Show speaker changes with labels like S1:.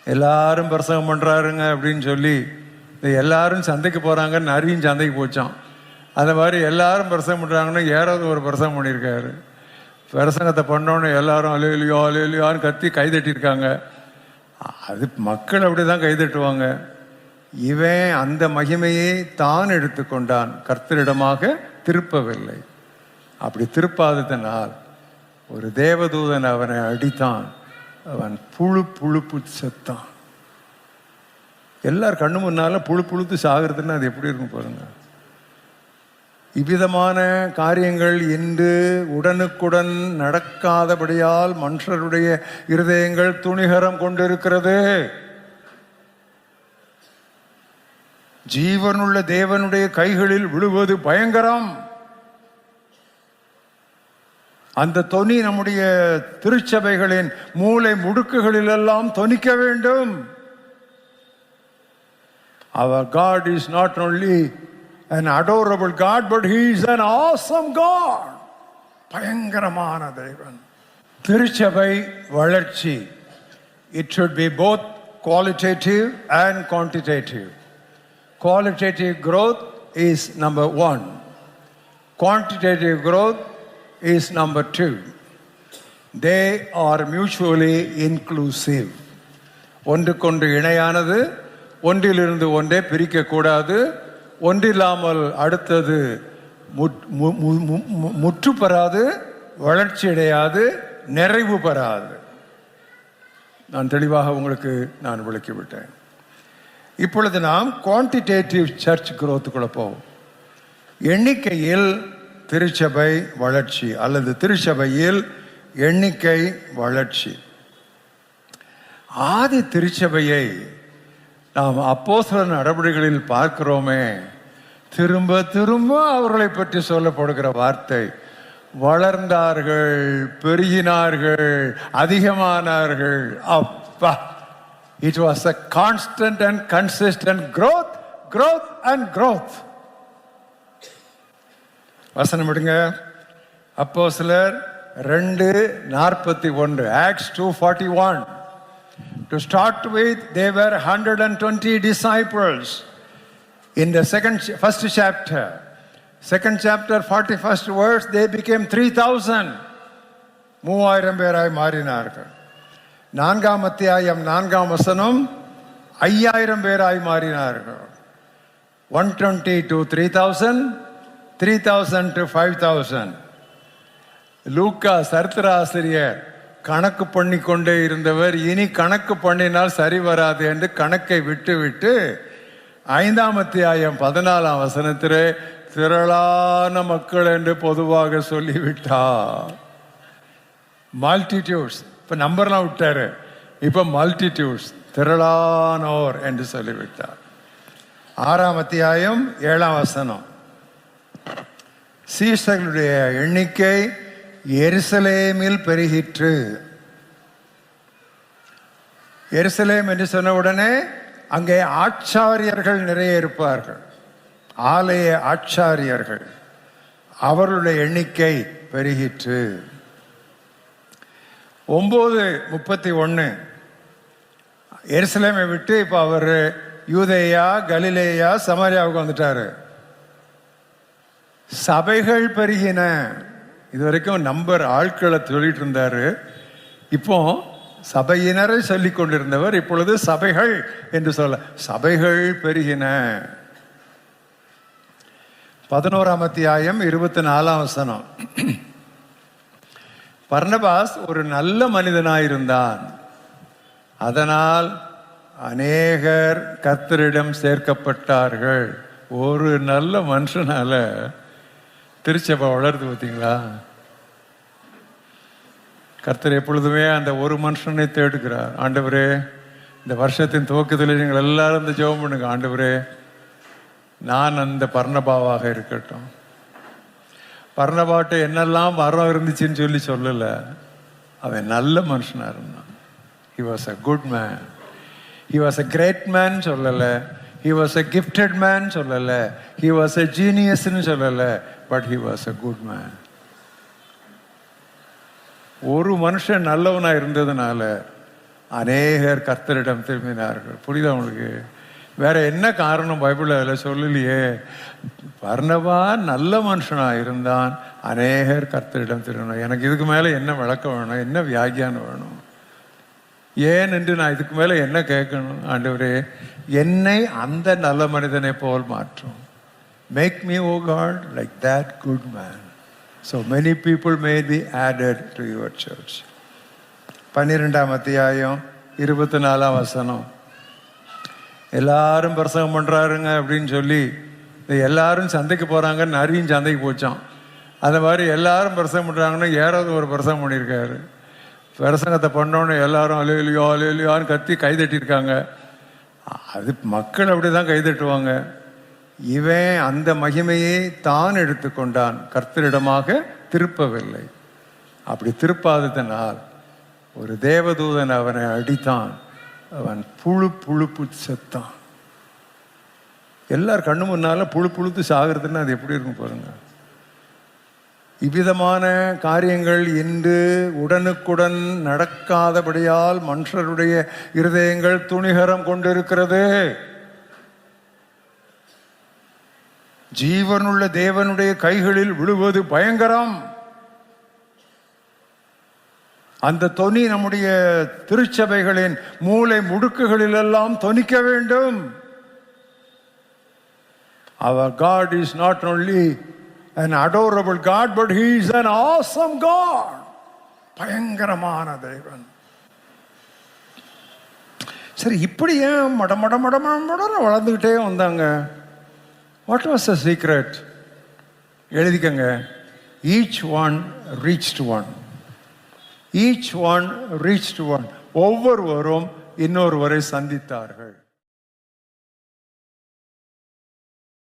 S1: எல்லாரும் பிரசங்கம் பண்ணுறாருங்க அப்படின்னு சொல்லி எல்லாரும் சந்தைக்கு போகிறாங்கன்னு நரியும் சந்தைக்கு போச்சான். அந்த மாதிரி எல்லாரும் பிரசங்கம் பண்ணுறாங்கன்னு யாராவது ஒரு பிரசங்கம் பண்ணியிருக்காரு. பிரசங்கத்தை பண்ணோன்னு எல்லாரும் அலையிலையோ அலையிலையோன்னு கத்தி கைதட்டியிருக்காங்க. அது மக்கள் அப்படி தான் கைதட்டுவாங்க. இவன் அந்த மகிமையை தான் எடுத்துக்கொண்டான், கர்த்தரிடமாக திருப்பவில்லை. அப்படி திருப்பாததனால் ஒரு தேவதூதன் அவனை அடித்தான். அவன் புழுப்பு செத்தான். எல்லார் கண்ணு முன்னால புழுத்து சாகிறதுன்னு அது எப்படி இருக்கும் பாருங்க. இவ்விதமான காரியங்கள் இன்று உடனுக்குடன் நடக்காதபடியால் மனுஷருடைய இருதயங்கள் துணிகரம் கொண்டிருக்கிறது. ஜீவனுள்ள தேவனுடைய கைகளில் விழுவது பயங்கரம். அந்த தொனி நம்முடைய திருச்சபைகளின் மூலை முடுக்குகளில் எல்லாம் தொனிக்க வேண்டும். Our God is not only an adorable God, but He is an awesome God. பயங்கரமான தேவன். திருச்சபை வளர்ச்சி, it should be both qualitative and quantitative. Qualitative growth is number 1. Quantitative growth is number 2. They are mutually inclusive. ஒன்றுக்கொன்று இணையானது. ஒன்றிலிருந்து ஒன்றே பிரிக்கக்கூடாது. ஒன்றில்லாமல் அடுத்தது முற்று பெறாது, வளர்ச்சி அடையாது, நிறைவு பெறாது. நான் தெளிவாக உங்களுக்கு நான் விளக்கிவிட்டேன். இப்பொழுது நாம் குவான்டிடேட்டிவ் சர்ச் குரோத்துக்குள்ள போவோம். எண்ணிக்கையில் திருச்சபை வளர்ச்சி அல்லது திருச்சபையில் எண்ணிக்கை வளர்ச்சி. ஆதி திருச்சபையை நாம் அப்போஸ்தலர் நடவடிக்கைகளில் பார்க்கிறோமே. திரும்ப திரும்ப அவர்களை பற்றி சொல்லப்படுகிற வார்த்தை வளர்ந்தார்கள், பெருகினார்கள், அதிகமானார்கள். அப்பா, it was a constant and consistent growth and growth. வசனம் எடுங்க. அப்போஸ்தலர் 2:41, Acts 2:41. To start with, they were 120 disciples. In the first chapter, 41st verse, they became 3,000. 3000 பேராய் மாறினார்கள். 4ஆம் அத்தியாயம் 4ஆம் வசனம் 5000 பேராய் மாறினார்கள். 120 to 3,000, 3,000 to 5,000. லூக்கா சரித்திராசிரியர் கணக்கு பண்ணி கொண்டே இருந்தவர். இனி கணக்கு பண்ணினால் சரி வராது என்று கணக்கை விட்டு 5ஆம் அத்தியாயம் 14ஆம் வசனத்திலே திரளான மக்கள் என்று பொதுவாக சொல்லிவிட்டார். மல்டிடியூட்ஸ், இப்ப நம்பர்லாம் விட்டாரு, இப்ப மல்டிடியூட்ஸ், திரளானோர் என்று சொல்லிவிட்டார். 6ஆம் அத்தியாயம் 7ஆம் வசனம், சீஷர்களுடைய எண்ணிக்கை எருசலேமில் பெருகிற்று. எருசலேம் என்று சொன்ன உடனே அங்கே ஆச்சாரியர்கள் நிறைய இருப்பார்கள், ஆலய ஆச்சாரியர்கள். அவர்களுடைய எண்ணிக்கை பெருகிற்று. 9:31 எருசலேமை விட்டு இப்ப அவர் யூதேயா, கலிலேயா, சமாரியாவுக்கு வந்துட்டாரு. சபைகள் பெருகின. இதுவரைக்கும் நம்பர் ஆட்களை சொல்லிட்டு இருந்தாரு. இப்போ சபையினரை சொல்லிக் கொண்டிருந்தவர் இப்பொழுது சபைகள் என்று சொல்ல, சபைகள் பெருகின. 11ஆம் அத்தியாயம் 24ஆம் வசனம், பர்னபாஸ் ஒரு நல்ல மனிதனாயிருந்தான், அதனால் அநேகர் கர்த்தரிடம் சேர்க்கப்பட்டார்கள். ஒரு நல்ல மனுஷனால திருச்சபை வளருது பார்த்தீங்களா? கர்த்தர் எப்பொழுதுமே அந்த ஒரு மனுஷனை தேடுகிறார். ஆண்டவரே, இந்த வருஷத்தின் துவக்கத்தில் நீங்கள் எல்லாரும் இந்த ஜெபம் பண்ணுங்க. ஆண்டவரே, நான் அந்த பர்னபாவாக இருக்கட்டும். பர்னபாட்ட என்னெல்லாம் வரம் இருந்துச்சுன்னு சொல்லல, அவன் நல்ல மனுஷனா இருந்தான். He was a good man. He was a great man சொல்லல, he was a gifted man சொல்லல, he was a genius ன்னு சொல்லல, but he was a good man. ஒரு மனுஷன் நல்லவனா இருந்ததுனால அநேகர் கர்த்தரிடம் திரும்பினார்கள். புரியுதா உங்களுக்கு? வேற என்ன காரணம் பைபிள் அதில் சொல்லலையே. பர்னபா நல்ல மனுஷனாக இருந்தான், அநேகர் கர்த்தரிடம் திரும்பினார். எனக்கு இதுக்கு மேலே என்ன விளக்கம் வேணும், என்ன வியாக்கியானம் வேணும்? ஏன் என்று நான் இதுக்கு மேலே என்ன கேட்கணும்? ஆண்டவரே, என்னை அந்த நல்ல மனிதனை போல் மாற்றும். Make me O God like that good man, so many people may be added to your church. 12ஆம் அத்தியாயம் 24ஆம் வசனம். எல்லாரும் பிரசங்கம் பண்ணுறாருங்க அப்படின்னு சொல்லி எல்லாரும் சந்தைக்கு போகிறாங்கன்னு நிறையும் சந்தைக்கு போச்சான். அந்த மாதிரி எல்லாரும் பிரசங்கம் பண்ணுறாங்கன்னு யாராவது ஒரு பிரசங்கம் பண்ணியிருக்காரு. பிரசங்கத்தை பண்ணோன்னு எல்லாரும் அலையிலையோ அலையிலையோன்னு கத்தி கைதட்டியிருக்காங்க. அது மக்கள் அப்படி தான் கைதட்டுவாங்க. இவன் அந்த மகிமையை தான் எடுத்துக்கொண்டான், கர்த்தரிடமாக திருப்பவில்லை. அப்படி திருப்பாததனால் ஒரு தேவதூதன் அவனை அடித்தான். அவன் புழுப்பு செத்தான். எல்லார் கண்ணு முன்னால புழுத்து சாகிறதுன்னு அது எப்படி இருக்கும் பாருங்க. இவ்விதமான காரியங்கள் இன்று உடனுக்குடன் நடக்காதபடியால் மனுஷருடைய இருதயங்கள் துணிகரம் கொண்டிருக்கிறது. ஜீவனுள்ள தேவனுடைய கைகளில் விழுவது பயங்கரம். அந்த தொனி நம்முடைய திருச்சபைகளின் மூலை முடுக்குகளில் எல்லாம் தொனிக்க வேண்டும். Our God is not only an adorable God, but He is an awesome God. பயங்கரமான தேவன். சரி, இப்படி ஏன் மட வளர்ந்துகிட்டே வந்தாங்க? What was the secret? எழுதிக்கங்க. Each one reached one. Each one reached one. ஒவ்வொருவரும் இன்னொருவரை சந்தித்தார்கள்.